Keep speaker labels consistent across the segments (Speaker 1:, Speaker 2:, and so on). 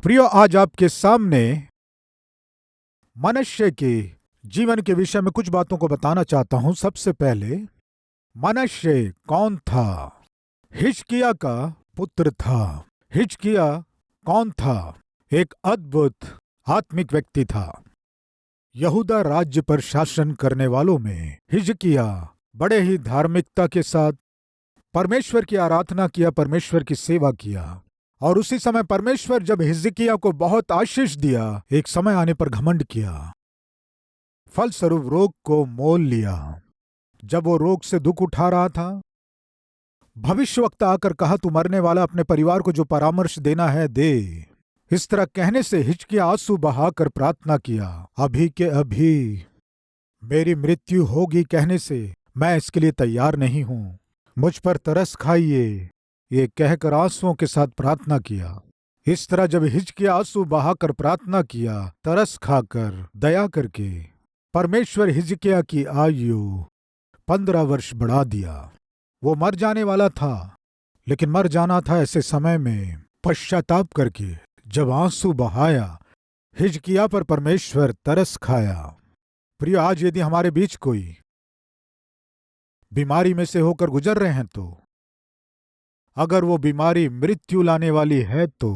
Speaker 1: प्रियो, आज आपके सामने मनुष्य के जीवन के विषय में कुछ बातों को बताना चाहता हूं। सबसे पहले, मनुष्य कौन था? हिजकिय्याह का पुत्र था। हिजकिय्याह कौन था? एक अद्भुत आत्मिक व्यक्ति था। यहूदा राज्य पर शासन करने वालों में हिजकिय्याह बड़े ही धार्मिकता के साथ परमेश्वर की आराधना किया, परमेश्वर की सेवा किया। और उसी समय परमेश्वर जब हिजकिय्याह को बहुत आशीष दिया, एक समय आने पर घमंड किया, फलस्वरूप रोग को मोल लिया। जब वो रोग से दुख उठा रहा था, भविष्यवक्ता आकर कहा, तू मरने वाला, अपने परिवार को जो परामर्श देना है दे। इस तरह कहने से हिजकिय्याह आंसू बहाकर प्रार्थना किया, अभी के अभी मेरी मृत्यु होगी कहने से मैं इसके लिए तैयार नहीं हूं, मुझ पर तरस खाइए, ये कहकर आंसुओं के साथ प्रार्थना किया। इस तरह जब हिजकिय्याह आंसू बहाकर प्रार्थना किया, तरस खाकर, दया करके, परमेश्वर हिजकिय्याह की आयु 15 वर्ष बढ़ा दिया। वो मर जाने वाला था, लेकिन मर जाना था ऐसे समय में पश्चाताप करके। जब आंसू बहाया, हिजकिय्याह पर परमेश्वर तरस खाया। प्रिय, आज यदि हमारे बीच कोई बीमारी में से होकर गुजर रहे हैं, तो अगर वो बीमारी मृत्यु लाने वाली है तो,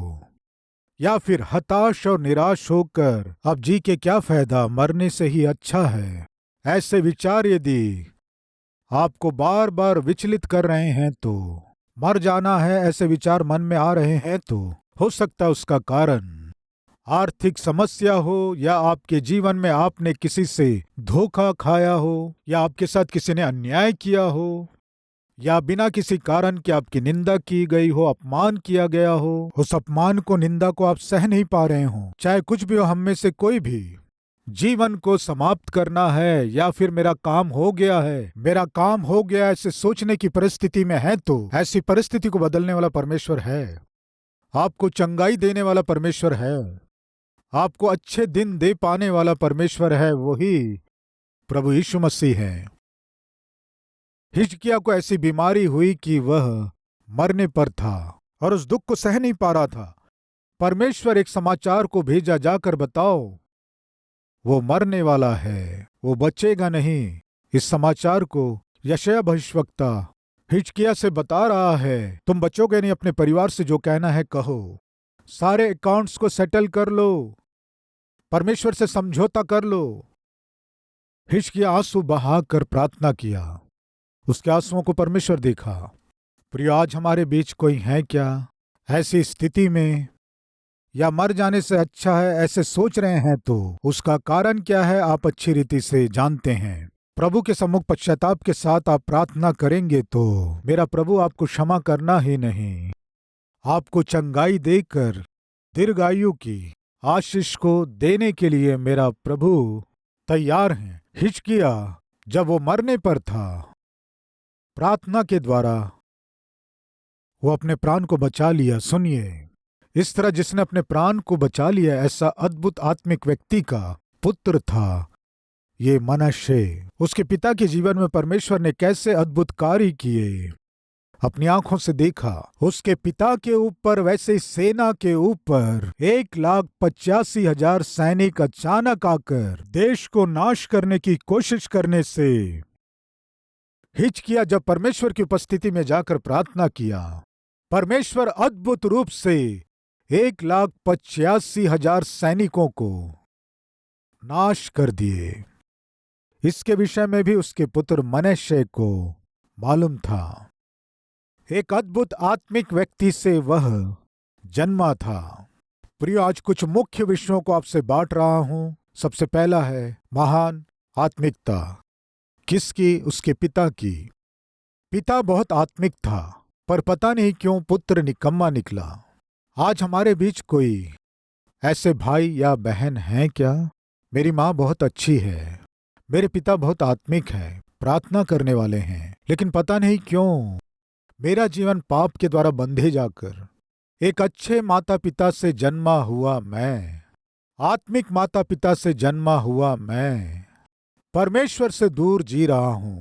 Speaker 1: या फिर हताश और निराश होकर अब जी के क्या फायदा, मरने से ही अच्छा है, ऐसे विचार यदि आपको बार बार विचलित कर रहे हैं, तो मर जाना है ऐसे विचार मन में आ रहे हैं, तो हो सकता है उसका कारण आर्थिक समस्या हो, या आपके जीवन में आपने किसी से धोखा खाया हो, या आपके साथ किसी ने अन्याय किया हो, या बिना किसी कारण के आपकी निंदा की गई हो, अपमान किया गया हो। उस अपमान को, निंदा को आप सह नहीं पा रहे हो। चाहे कुछ भी हो, हम में से कोई भी जीवन को समाप्त करना है, या फिर मेरा काम हो गया है, मेरा काम हो गया, ऐसे सोचने की परिस्थिति में है, तो ऐसी परिस्थिति को बदलने वाला परमेश्वर है। आपको चंगाई देने वाला परमेश्वर है। आपको अच्छे दिन दे पाने वाला परमेश्वर है, वही प्रभु यीशु मसीह है। हिजकिय्याह को ऐसी बीमारी हुई कि वह मरने पर था और उस दुख को सह नहीं पा रहा था। परमेश्वर एक समाचार को भेजा, जाकर बताओ वो मरने वाला है, वो बचेगा नहीं। इस समाचार को यशायाह भविष्यवक्ता हिजकिय्याह से बता रहा है, तुम बचोगे नहीं, अपने परिवार से जो कहना है कहो, सारे अकाउंट्स को सेटल कर लो, परमेश्वर से समझौता कर लो। हिजकिय्याह आंसू बहाकर प्रार्थना किया, उसके आंसुओं को परमेश्वर देखा। प्रिय, आज हमारे बीच कोई है क्या ऐसी स्थिति में, या मर जाने से अच्छा है ऐसे सोच रहे हैं, तो उसका कारण क्या है आप अच्छी रीति से जानते हैं। प्रभु के सम्मुख पश्चाताप के साथ आप प्रार्थना करेंगे, तो मेरा प्रभु आपको क्षमा करना ही नहीं, आपको चंगाई देकर दीर्घायु की आशीष को देने के लिए मेरा प्रभु तैयार है। हिजकिय्याह जब वो मरने पर था, प्रार्थना के द्वारा वो अपने प्राण को बचा लिया। सुनिए, इस तरह जिसने अपने प्राण को बचा लिया, ऐसा अद्भुत आत्मिक व्यक्ति का पुत्र था ये मनश्शे। उसके पिता के जीवन में परमेश्वर ने कैसे अद्भुत कार्य किए, अपनी आंखों से देखा। उसके पिता के ऊपर, वैसे ही सेना के ऊपर 1,85,000 सैनिक अचानक आकर देश को नाश करने की कोशिश करने से हिजकिय्याह जब परमेश्वर की उपस्थिति में जाकर प्रार्थना किया, परमेश्वर अद्भुत रूप से 1,85,000 सैनिकों को नाश कर दिए। इसके विषय में भी उसके पुत्र मनश्शे को मालूम था। एक अद्भुत आत्मिक व्यक्ति से वह जन्मा था। प्रिय, आज कुछ मुख्य विषयों को आपसे बांट रहा हूं। सबसे पहला है महान आत्मिकता। किसकी? उसके पिता की। पिता बहुत आत्मिक था, पर पता नहीं क्यों पुत्र निकम्मा निकला। आज हमारे बीच कोई ऐसे भाई या बहन हैं क्या? मेरी माँ बहुत अच्छी है, मेरे पिता बहुत आत्मिक है, प्रार्थना करने वाले हैं, लेकिन पता नहीं क्यों मेरा जीवन पाप के द्वारा बंधे जाकर, एक अच्छे माता पिता से जन्मा हुआ मैं, आत्मिक माता पिता से जन्मा हुआ मैं, परमेश्वर से दूर जी रहा हूं,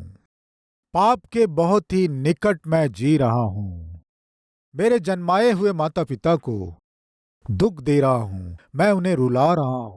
Speaker 1: पाप के बहुत ही निकट मैं जी रहा हूं। मेरे जन्माए हुए माता पिता को दुख दे रहा हूं, मैं उन्हें रुला रहा हूं।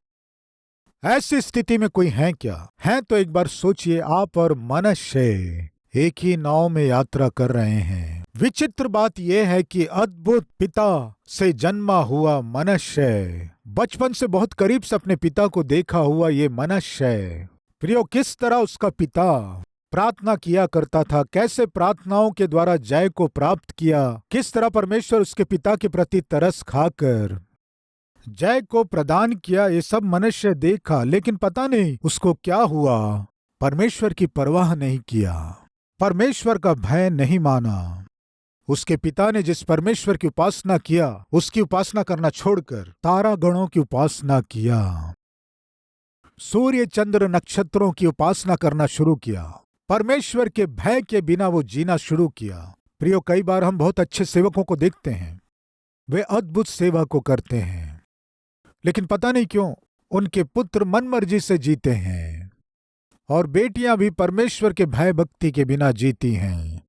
Speaker 1: ऐसी स्थिति में कोई है क्या? है तो एक बार सोचिए, आप और मनुष्य एक ही नाव में यात्रा कर रहे हैं। विचित्र बात यह है कि अद्भुत पिता से जन्मा हुआ मनुष्य, बचपन से बहुत करीब से अपने पिता को देखा हुआ ये मनुष्य, प्रियो, किस तरह उसका पिता प्रार्थना किया करता था, कैसे प्रार्थनाओं के द्वारा जय को प्राप्त किया, किस तरह परमेश्वर उसके पिता के प्रति तरस खाकर जय को प्रदान किया, ये सब मनुष्य देखा। लेकिन पता नहीं उसको क्या हुआ, परमेश्वर की परवाह नहीं किया, परमेश्वर का भय नहीं माना। उसके पिता ने जिस परमेश्वर की उपासना किया, उसकी उपासना करना छोड़कर तारागणों की उपासना किया, सूर्य चंद्र नक्षत्रों की उपासना करना शुरू किया, परमेश्वर के भय के बिना वो जीना शुरू किया। प्रियो, कई बार हम बहुत अच्छे सेवकों को देखते हैं, वे अद्भुत सेवा को करते हैं, लेकिन पता नहीं क्यों उनके पुत्र मनमर्जी से जीते हैं, और बेटियां भी परमेश्वर के भय भक्ति के बिना जीती हैं।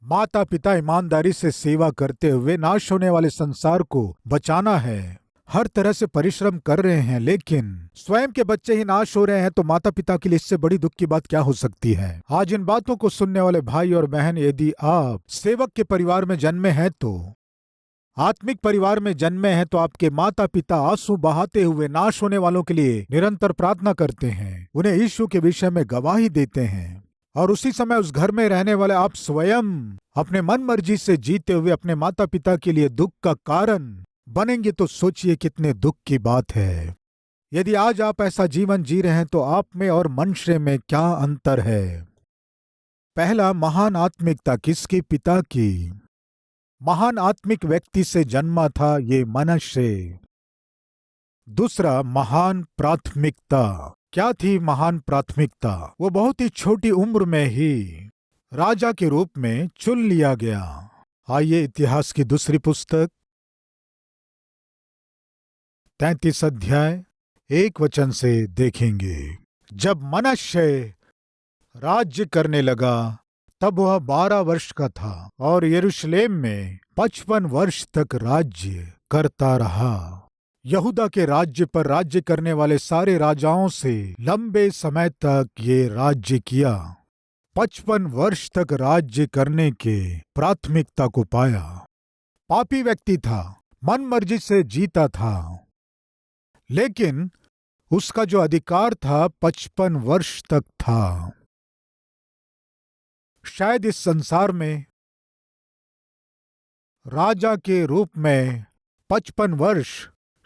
Speaker 1: माता पिता ईमानदारी से सेवा करते हुए नाश होने वाले संसार को बचाना है, हर तरह से परिश्रम कर रहे हैं, लेकिन स्वयं के बच्चे ही नाश हो रहे हैं, तो माता पिता के लिए इससे बड़ी दुख की बात क्या हो सकती है? आज इन बातों को सुनने वाले भाई और बहन, यदि आप सेवक के परिवार में जन्मे हैं, तो आत्मिक परिवार में जन्मे हैं, तो आपके माता पिता आंसू बहाते हुए नाश होने वालों के लिए निरंतर प्रार्थना करते हैं, उन्हें यीशु के विषय में गवाही देते हैं, और उसी समय उस घर में रहने वाले आप स्वयं अपने मन मर्जी से जीते हुए अपने माता पिता के लिए दुख का कारण बनेंगे, तो सोचिए कितने दुख की बात है। यदि आज आप ऐसा जीवन जी रहे हैं, तो आप में और मनुष्य में क्या अंतर है? पहला, महान आत्मिकता किसके? पिता की। महान आत्मिक व्यक्ति से जन्मा था ये मनुष्य। दूसरा, महान प्राथमिकता। क्या थी महान प्राथमिकता? वो बहुत ही छोटी उम्र में ही राजा के रूप में चुन लिया गया। आइए इतिहास की दूसरी पुस्तक 33 अध्याय 1 वचन से देखेंगे। जब मनुष्य राज्य करने लगा, तब वह 12 वर्ष का था और यरूशलेम में 55 वर्ष तक राज्य करता रहा। यहूदा के राज्य पर राज्य करने वाले सारे राजाओं से लंबे समय तक ये राज्य किया। 55 वर्ष तक राज्य करने के प्राथमिकता को पाया। पापी व्यक्ति था, मन मर्जी से जीता था, लेकिन उसका जो अधिकार था 55 वर्ष तक था। शायद इस संसार में राजा के रूप में 55 वर्ष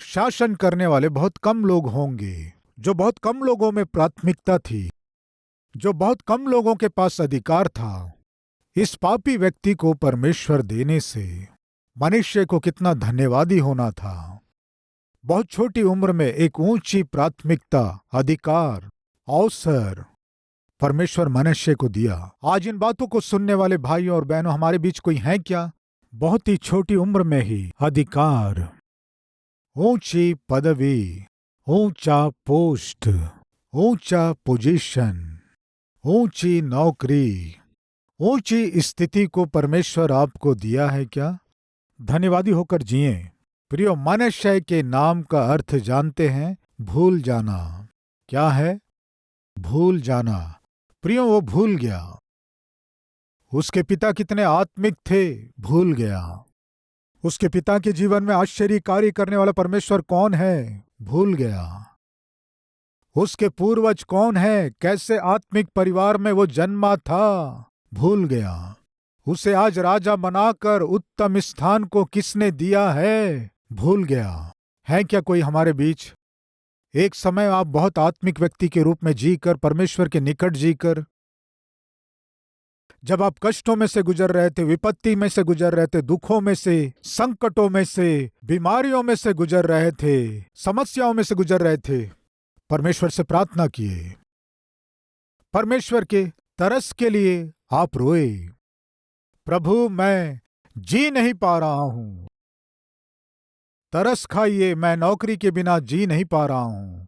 Speaker 1: शासन करने वाले बहुत कम लोग होंगे, जो बहुत कम लोगों में प्राथमिकता थी, जो बहुत कम लोगों के पास अधिकार था। इस पापी व्यक्ति को परमेश्वर देने से मनुष्य को कितना धन्यवादी होना था। बहुत छोटी उम्र में एक ऊंची प्राथमिकता, अधिकार, अवसर परमेश्वर मनुष्य को दिया। आज इन बातों को सुनने वाले भाइयों और बहनों, हमारे बीच कोई है क्या? बहुत ही छोटी उम्र में ही अधिकार, ऊंची पदवी, ऊंचा पोस्ट, ऊंचा पोजीशन, ऊंची नौकरी, ऊंची स्थिति को परमेश्वर आपको दिया है क्या? धन्यवादी होकर जिए। प्रियो, मनुष्य के नाम का अर्थ जानते हैं? भूल जाना। क्या है? भूल जाना। प्रियो, वो भूल गया। उसके पिता कितने आत्मिक थे, भूल गया। उसके पिता के जीवन में आश्चर्य कार्य करने वाला परमेश्वर कौन है, भूल गया। उसके पूर्वज कौन है, कैसे आत्मिक परिवार में वो जन्मा था, भूल गया। उसे आज राजा बनाकर उत्तम स्थान को किसने दिया है, भूल गया। है क्या कोई हमारे बीच? एक समय आप बहुत आत्मिक व्यक्ति के रूप में जीकर, परमेश्वर के निकट जीकर, जब आप कष्टों में से गुजर रहे थे, विपत्ति में से गुजर रहे थे, दुखों में से, संकटों में से, बीमारियों में से गुजर रहे थे, समस्याओं में से गुजर रहे थे, परमेश्वर से प्रार्थना किए, परमेश्वर के तरस के लिए आप रोए, प्रभु मैं जी नहीं पा रहा हूं, तरस खाइए, मैं नौकरी के बिना जी नहीं पा रहा हूं,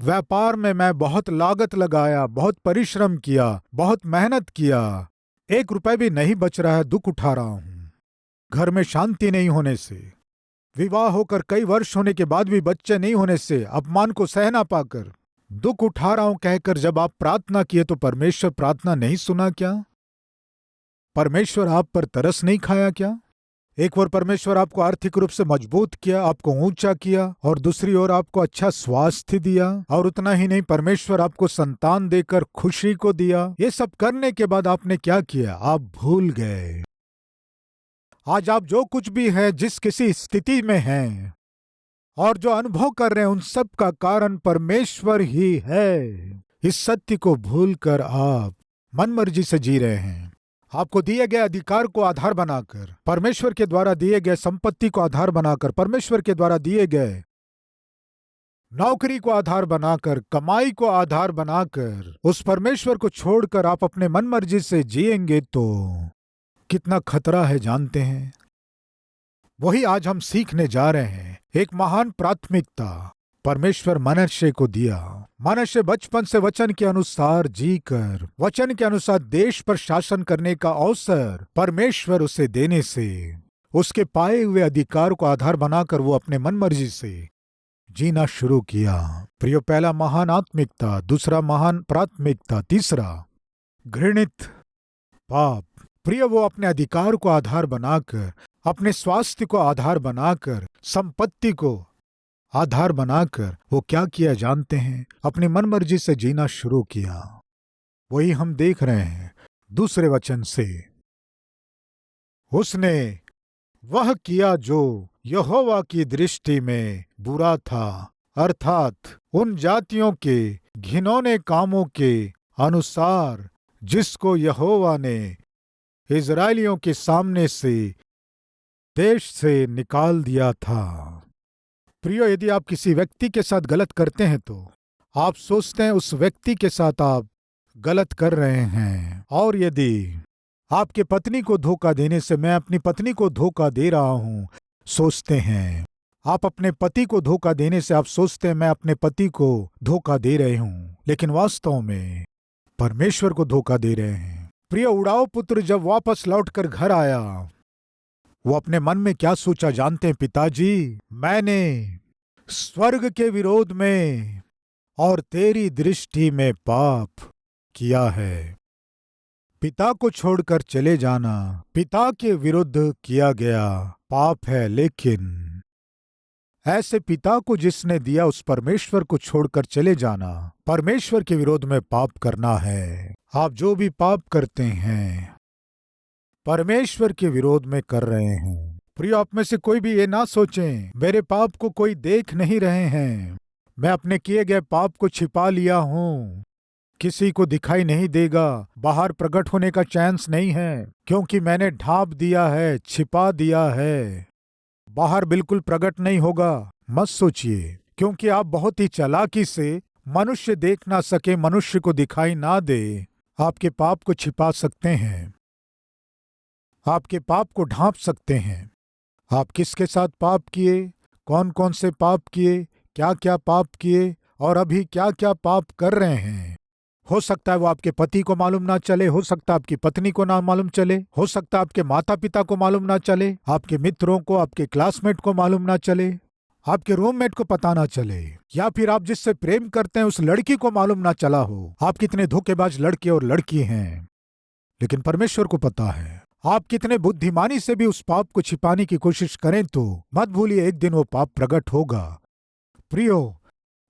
Speaker 1: व्यापार में मैं बहुत लागत लगाया, बहुत परिश्रम किया, बहुत मेहनत किया, 1 रुपए भी नहीं बच रहा है, दुख उठा रहा हूं, घर में शांति नहीं होने से, विवाह होकर कई वर्ष होने के बाद भी बच्चे नहीं होने से अपमान को सह ना पाकर दुख उठा रहा हूं कहकर जब आप प्रार्थना किए तो परमेश्वर प्रार्थना नहीं सुना क्या? परमेश्वर आप पर तरस नहीं खाया क्या? एक ओर परमेश्वर आपको आर्थिक रूप से मजबूत किया, आपको ऊंचा किया, और दूसरी ओर आपको अच्छा स्वास्थ्य दिया, और उतना ही नहीं परमेश्वर आपको संतान देकर खुशी को दिया। ये सब करने के बाद आपने क्या किया? आप भूल गए। आज आप जो कुछ भी है, जिस किसी स्थिति में हैं और जो अनुभव कर रहे हैं, उन सब का कारण परमेश्वर ही है। इस सत्य को भूलकर आप मनमर्जी से जी रहे हैं। आपको दिए गए अधिकार को आधार बनाकर, परमेश्वर के द्वारा दिए गए संपत्ति को आधार बनाकर, परमेश्वर के द्वारा दिए गए नौकरी को आधार बनाकर, कमाई को आधार बनाकर उस परमेश्वर को छोड़कर आप अपने मनमर्जी से जिएंगे तो कितना खतरा है जानते हैं? वही आज हम सीखने जा रहे हैं। एक महान प्राथमिकता परमेश्वर मनुष्य को दिया। मनुष्य बचपन से वचन के अनुसार जीकर वचन के अनुसार देश पर शासन करने का अवसर परमेश्वर उसे देने से उसके पाए हुए अधिकार को आधार बनाकर वो अपने मनमर्जी से जीना शुरू किया। प्रियो, पहला महान आत्मिकता, दूसरा महान प्राथमिकता, तीसरा घृणित पाप। प्रियो, वो अपने अधिकार को आधार बनाकर, अपने स्वास्थ्य को आधार बनाकर, संपत्ति को आधार बनाकर वो क्या किया जानते हैं? अपनी मनमर्जी से जीना शुरू किया। वही हम देख रहे हैं दूसरे वचन से। उसने वह किया जो यहोवा की दृष्टि में बुरा था, अर्थात उन जातियों के घिनौने कामों के अनुसार जिसको यहोवा ने इजराइलियों के सामने से देश से निकाल दिया था। प्रियो, यदि आप किसी व्यक्ति के साथ गलत करते हैं तो आप सोचते हैं उस व्यक्ति के साथ आप गलत कर रहे हैं। और यदि आपके पत्नी को धोखा देने से मैं अपनी पत्नी को धोखा दे रहा हूं, सोचते हैं आप अपने पति को धोखा देने से आप सोचते हैं मैं अपने पति को धोखा दे रहे हूं, लेकिन वास्तव में परमेश्वर को धोखा दे रहे हैं। प्रिय, उड़ाऊ पुत्र जब वापस लौटकर घर आया, वो अपने मन में क्या सोचा जानते हैं? पिताजी, मैंने स्वर्ग के विरोध में और तेरी दृष्टि में पाप किया है। पिता को छोड़कर चले जाना पिता के विरुद्ध किया गया पाप है, लेकिन ऐसे पिता को जिसने दिया उस परमेश्वर को छोड़कर चले जाना परमेश्वर के विरोध में पाप करना है। आप जो भी पाप करते हैं परमेश्वर के विरोध में कर रहे हैं। प्रिय, आप में से कोई भी ये ना सोचें मेरे पाप को कोई देख नहीं रहे हैं, मैं अपने किए गए पाप को छिपा लिया हूं, किसी को दिखाई नहीं देगा, बाहर प्रकट होने का चांस नहीं है, क्योंकि मैंने ढांप दिया है, छिपा दिया है, बाहर बिल्कुल प्रकट नहीं होगा। मत सोचिए, क्योंकि आप बहुत ही चालाकी से मनुष्य देख ना सके, मनुष्य को दिखाई ना दे, आपके पाप को छिपा सकते हैं, आपके पाप को ढांप सकते हैं। आप किसके साथ पाप किए, कौन कौन से पाप किए, क्या क्या पाप किए और अभी क्या क्या पाप कर रहे हैं। हो सकता है वो आपके पति को मालूम ना चले, हो सकता है आपकी पत्नी को ना मालूम चले, हो सकता है आपके माता पिता को मालूम ना चले, आपके मित्रों को, आपके क्लासमेट को मालूम ना चले, आपके रूममेट को पता ना चले, या फिर आप जिससे प्रेम करते हैं उस लड़की को मालूम ना चला हो आप कितने धोखेबाज लड़के और लड़की हैं। लेकिन परमेश्वर को पता है। आप कितने बुद्धिमानी से भी उस पाप को छिपाने की कोशिश करें तो मत भूलिए एक दिन वो पाप प्रकट होगा। प्रियो,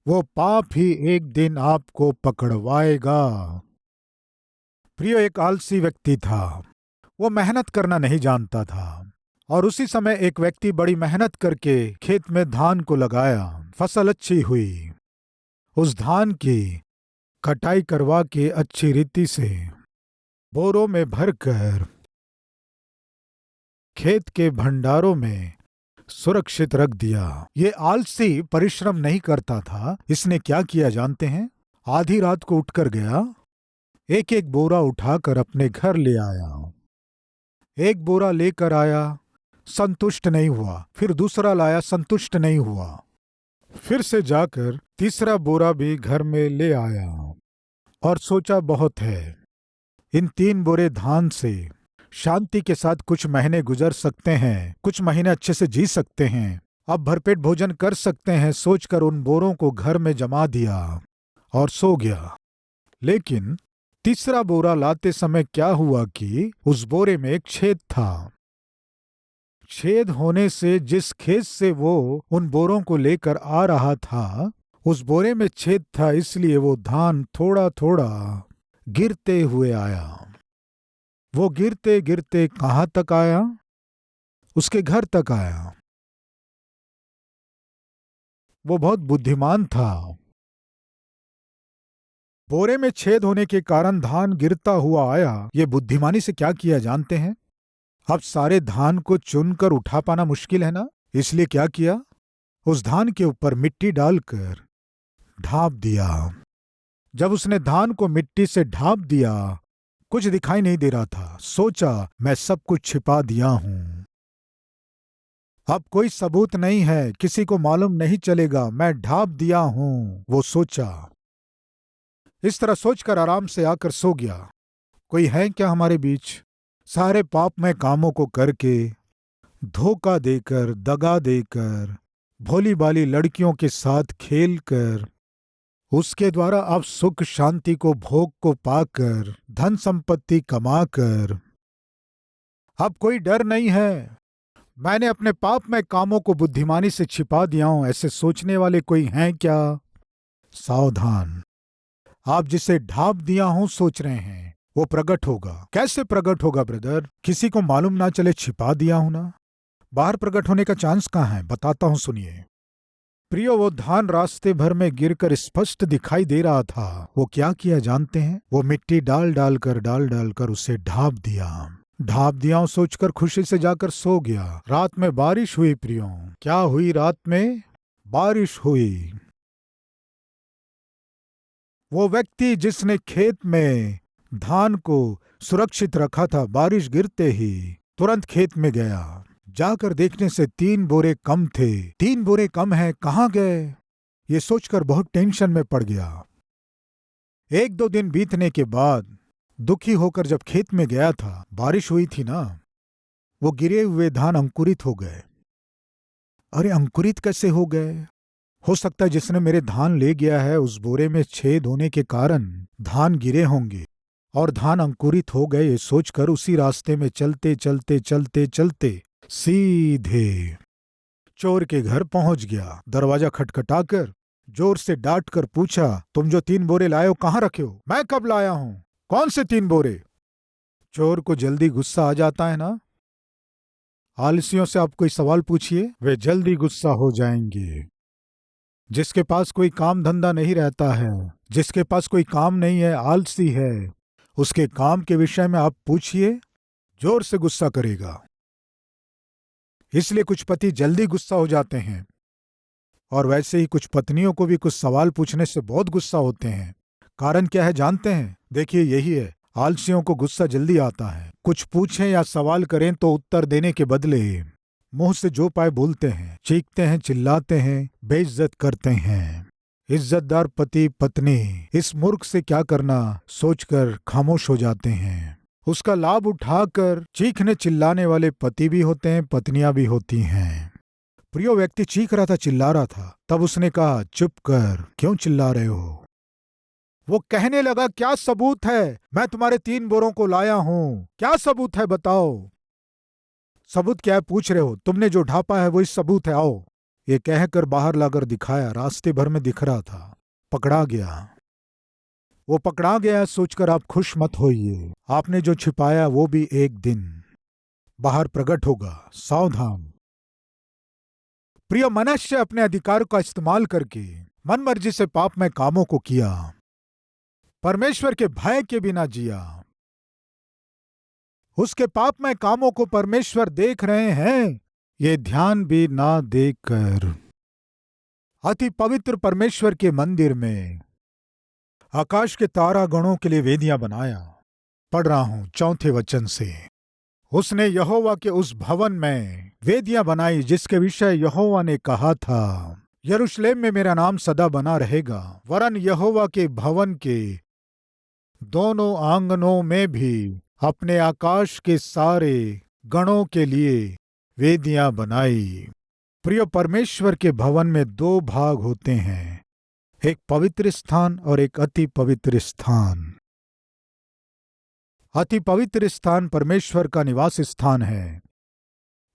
Speaker 1: वो पाप ही एक दिन आपको पकड़वाएगा। प्रियो, एक आलसी व्यक्ति था, वो मेहनत करना नहीं जानता था, और उसी समय एक व्यक्ति बड़ी मेहनत करके खेत में धान को लगाया, फसल अच्छी हुई। उस धान की कटाई करवा के अच्छी रीति से बोरों में भरकर खेत के भंडारों में सुरक्षित रख दिया। ये आलसी परिश्रम नहीं करता था। इसने क्या किया जानते हैं? आधी रात को उठकर गया, एक एक बोरा उठाकर अपने घर ले आया। एक बोरा लेकर आया, संतुष्ट नहीं हुआ, फिर दूसरा लाया, संतुष्ट नहीं हुआ, फिर से जाकर तीसरा बोरा भी घर में ले आया और सोचा बहुत है, इन 3 बोरे धान से शांति के साथ कुछ महीने गुजर सकते हैं, कुछ महीने अच्छे से जी सकते हैं, अब भरपेट भोजन कर सकते हैं सोचकर उन बोरों को घर में जमा दिया और सो गया। लेकिन तीसरा बोरा लाते समय क्या हुआ कि उस बोरे में एक छेद था। छेद होने से जिस खेत से वो उन बोरों को लेकर आ रहा था, उस बोरे में छेद था, इसलिए वो धान थोड़ा थोड़ा गिरते हुए आया। वो गिरते गिरते कहां तक आया? उसके घर तक आया। वो बहुत बुद्धिमान था। बोरे में छेद होने के कारण धान गिरता हुआ आया। ये बुद्धिमानी से क्या किया जानते हैं? अब सारे धान को चुनकर उठा पाना मुश्किल है ना, इसलिए क्या किया? उस धान के ऊपर मिट्टी डालकर ढांप दिया। जब उसने धान को मिट्टी से ढांप दिया, कुछ दिखाई नहीं दे रहा था। सोचा, मैं सब कुछ छिपा दिया हूं, अब कोई सबूत नहीं है, किसी को मालूम नहीं चलेगा, मैं ढांप दिया हूं। वो सोचा। इस तरह सोचकर आराम से आकर सो गया। कोई है क्या हमारे बीच? सारे पापमय कामों को करके, धोखा देकर, दगा देकर, भोली भाली लड़कियों के साथ खेलकर, उसके द्वारा आप सुख शांति को, भोग को पाकर, धन संपत्ति कमाकर अब कोई डर नहीं है, मैंने अपने पापमय कामों को बुद्धिमानी से छिपा दिया हूं, ऐसे सोचने वाले कोई हैं क्या? सावधान, आप जिसे ढांप दिया हूं सोच रहे हैं, वो प्रकट होगा। कैसे प्रकट होगा ब्रदर? किसी को मालूम ना चले, छिपा दिया हूं ना। बाहर प्रकट होने का चांस कहां है? बताता हूं, सुनिए। प्रियो, वो धान रास्ते भर में गिरकर स्पष्ट दिखाई दे रहा था। वो क्या किया जानते हैं? वो मिट्टी डाल डालकर उसे ढांप दिया और सोचकर खुशी से जाकर सो गया। रात में बारिश हुई प्रियो। क्या हुई? रात में बारिश हुई। वो व्यक्ति जिसने खेत में धान को सुरक्षित रखा था, बारिश गिरते ही तुरंत खेत में गया। जाकर देखने से 3 बोरे कम थे। 3 बोरे कम है, कहां गए? ये सोचकर बहुत टेंशन में पड़ गया। 1-2 दिन बीतने के बाद दुखी होकर जब खेत में गया था, बारिश हुई थी ना, वो गिरे हुए धान अंकुरित हो गए। अरे अंकुरित कैसे हो गए? हो सकता है जिसने मेरे धान ले गया है, उस बोरे में छेद होने के कारण धान गिरे होंगे और धान अंकुरित हो गए। ये सोचकर उसी रास्ते में चलते चलते चलते चलते सीधे चोर के घर पहुंच गया। दरवाजा खटखटाकर जोर से डांट कर पूछा, तुम जो 3 बोरे लाए हो कहां रखे हो? मैं कब लाया हूं? कौन से 3 बोरे? चोर को जल्दी गुस्सा आ जाता है ना। आलसियों से आप कोई सवाल पूछिए, वे जल्दी गुस्सा हो जाएंगे। जिसके पास कोई काम धंधा नहीं रहता है, जिसके पास कोई काम नहीं है, आलसी है, उसके काम के विषय में आप पूछिए, जोर से गुस्सा करेगा। इसलिए कुछ पति जल्दी गुस्सा हो जाते हैं और वैसे ही कुछ पत्नियों को भी कुछ सवाल पूछने से बहुत गुस्सा होते हैं। कारण क्या है जानते हैं? देखिए, यही है, आलसियों को गुस्सा जल्दी आता है। कुछ पूछें या सवाल करें तो उत्तर देने के बदले मुंह से जो पाए बोलते हैं, चीखते हैं, चिल्लाते हैं, बेइज्जत करते हैं। इज्जतदार पति पत्नी इस मूर्ख से क्या करना सोचकर खामोश हो जाते हैं। उसका लाभ उठाकर चीखने चिल्लाने वाले पति भी होते हैं, पत्नियां भी होती हैं। प्रियो, व्यक्ति चीख रहा था, चिल्ला रहा था। तब उसने कहा, चुप कर, क्यों चिल्ला रहे हो? वो कहने लगा, क्या सबूत है? मैं तुम्हारे 3 बोरों को लाया हूं, क्या सबूत है बताओ? सबूत क्या है पूछ रहे हो? तुमने जो ढापा है वही सबूत है, आओ। ये कहकर बाहर लाकर दिखाया। रास्ते भर में दिख रहा था। पकड़ा गया। वो पकड़ा गया सोचकर आप खुश मत होइए। आपने जो छिपाया वो भी एक दिन बाहर प्रकट होगा, सावधान। प्रिय, मनुष्य अपने अधिकार का इस्तेमाल करके मन मर्जी से पाप में कामों को किया, परमेश्वर के भय के बिना जिया। उसके पाप में कामों को परमेश्वर देख रहे हैं, ये ध्यान भी ना देकर अति पवित्र परमेश्वर के मंदिर में आकाश के तारा गणों के लिए वेदियां बनाया। पढ़ रहा हूं 4 वचन से। उसने यहोवा के उस भवन में वेदियां बनाई जिसके विषय यहोवा ने कहा था, यरूशलेम में मेरा नाम सदा बना रहेगा। वरन यहोवा के भवन के दोनों आंगनों में भी अपने आकाश के सारे गणों के लिए वेदियां बनाई। प्रिय, परमेश्वर के भवन में दो भाग होते हैं, एक पवित्र स्थान और एक अति पवित्र स्थान। अति पवित्र स्थान परमेश्वर का निवास स्थान है।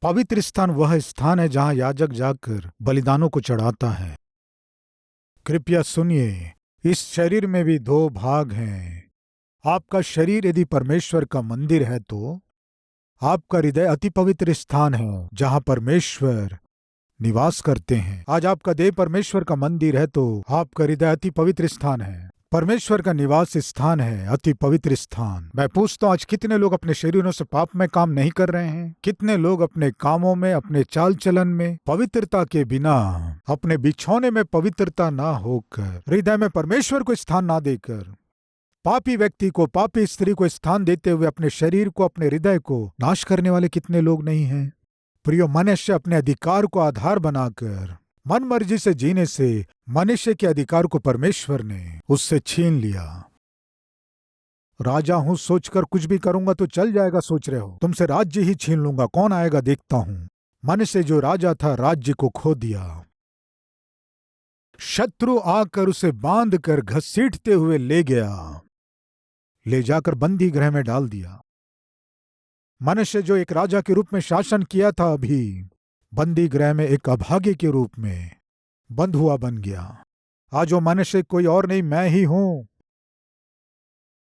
Speaker 1: पवित्र स्थान वह स्थान है जहां याजक जाकर बलिदानों को चढ़ाता है। कृपया सुनिए, इस शरीर में भी दो भाग हैं। आपका शरीर यदि परमेश्वर का मंदिर है तो आपका हृदय अति पवित्र स्थान है जहां परमेश्वर निवास करते हैं। आज आपका देह परमेश्वर का मंदिर है तो आपका हृदय अति पवित्र स्थान है। परमेश्वर का निवास स्थान है अति पवित्र स्थान। मैं पूछता हूं, आज कितने लोग अपने शरीरों से पाप में काम नहीं कर रहे हैं? कितने लोग अपने कामों में, अपने चाल चलन में पवित्रता के बिना, अपने बिछौने में पवित्रता ना होकर, हृदय में परमेश्वर को स्थान ना देकर, पापी व्यक्ति को, पापी स्त्री को स्थान देते हुए अपने शरीर को, अपने हृदय को नाश करने वाले कितने लोग नहीं हैं? प्रियो, मनुष्य अपने अधिकार को आधार बनाकर मन मर्जी से जीने से मनुष्य के अधिकार को परमेश्वर ने उससे छीन लिया। राजा हूं सोचकर कुछ भी करूंगा तो चल जाएगा, सोच रहे हो? तुमसे राज्य ही छीन लूंगा, कौन आएगा देखता हूं। मनुष्य जो राजा था, राज्य को खो दिया। शत्रु आकर उसे बांध कर घसीटते हुए ले गया, ले जाकर बंदी गृह में डाल दिया। मनुष्य जो एक राजा के रूप में शासन किया था, अभी बंदी गृह में एक अभागे के रूप में बंधुआ बन गया। आज वो मनुष्य कोई और नहीं, मैं ही हूं।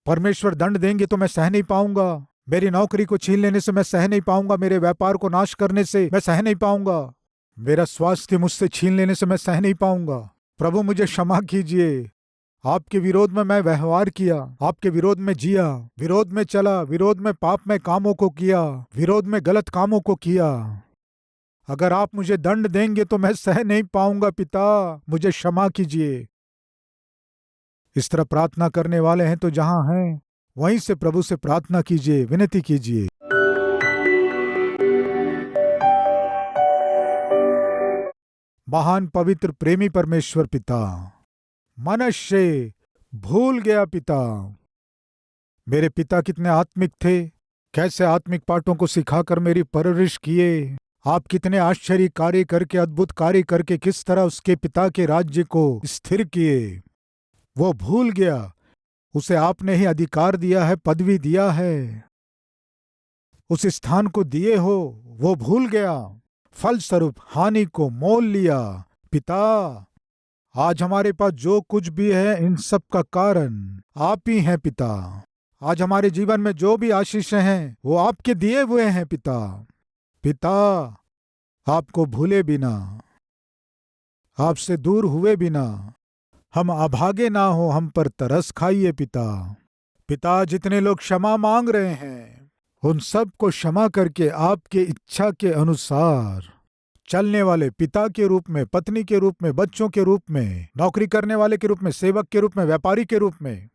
Speaker 1: परमेश्वर दंड देंगे तो मैं सह नहीं पाऊंगा। मेरी नौकरी को छीन लेने से मैं सह नहीं पाऊंगा। मेरे व्यापार को नाश करने से मैं सह नहीं पाऊंगा। मेरा स्वास्थ्य मुझसे छीन लेने से मैं सह नहीं पाऊंगा। प्रभु मुझे क्षमा कीजिए। आपके विरोध में मैं व्यवहार किया, आपके विरोध में जिया, विरोध में चला, विरोध में पाप में कामों को किया, विरोध में गलत कामों को किया। अगर आप मुझे दंड देंगे तो मैं सह नहीं पाऊंगा। पिता मुझे क्षमा कीजिए। इस तरह प्रार्थना करने वाले हैं तो जहां हैं वहीं से प्रभु से प्रार्थना कीजिए, विनती कीजिए। महान पवित्र प्रेमी परमेश्वर पिता, मनुष्य भूल गया पिता। मेरे पिता कितने आत्मिक थे, कैसे आत्मिक पाठों को सिखाकर मेरी परवरिश किए। आप कितने आश्चर्य कार्य करके, अद्भुत कार्य करके किस तरह उसके पिता के राज्य को स्थिर किए। वो भूल गया। उसे आपने ही अधिकार दिया है, पदवी दिया है, उस स्थान को दिए हो, वो भूल गया। फलस्वरूप हानि को मोल लिया। पिता, आज हमारे पास जो कुछ भी है, इन सब का कारण आप ही हैं पिता। आज हमारे जीवन में जो भी आशीषें हैं वो आपके दिए हुए हैं पिता। पिता, आपको भूले बिना, आपसे दूर हुए बिना हम अभागे ना हो, हम पर तरस खाइए पिता। पिता, जितने लोग क्षमा मांग रहे हैं उन सब को क्षमा करके आपके इच्छा के अनुसार चलने वाले पिता के रूप में, पत्नी के रूप में, बच्चों के रूप में, नौकरी करने वाले के रूप में, सेवक के रूप में, व्यापारी के रूप में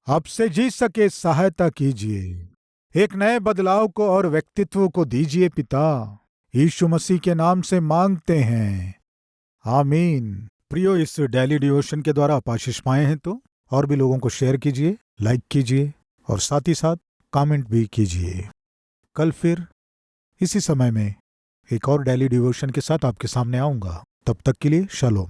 Speaker 1: आपसे जी सके सहायता कीजिए। एक नए बदलाव को और व्यक्तित्व को दीजिए पिता। यीशु मसीह के नाम से मांगते हैं, आमीन। प्रियो, इस डेली डिवोशन के द्वारा आप आशीष पाए हैं तो और भी लोगों को शेयर कीजिए, लाइक कीजिए और साथ ही साथ कमेंट भी कीजिए। कल फिर इसी समय में एक और डेली डिवोशन के साथ आपके सामने आऊंगा। तब तक के लिए शालोम।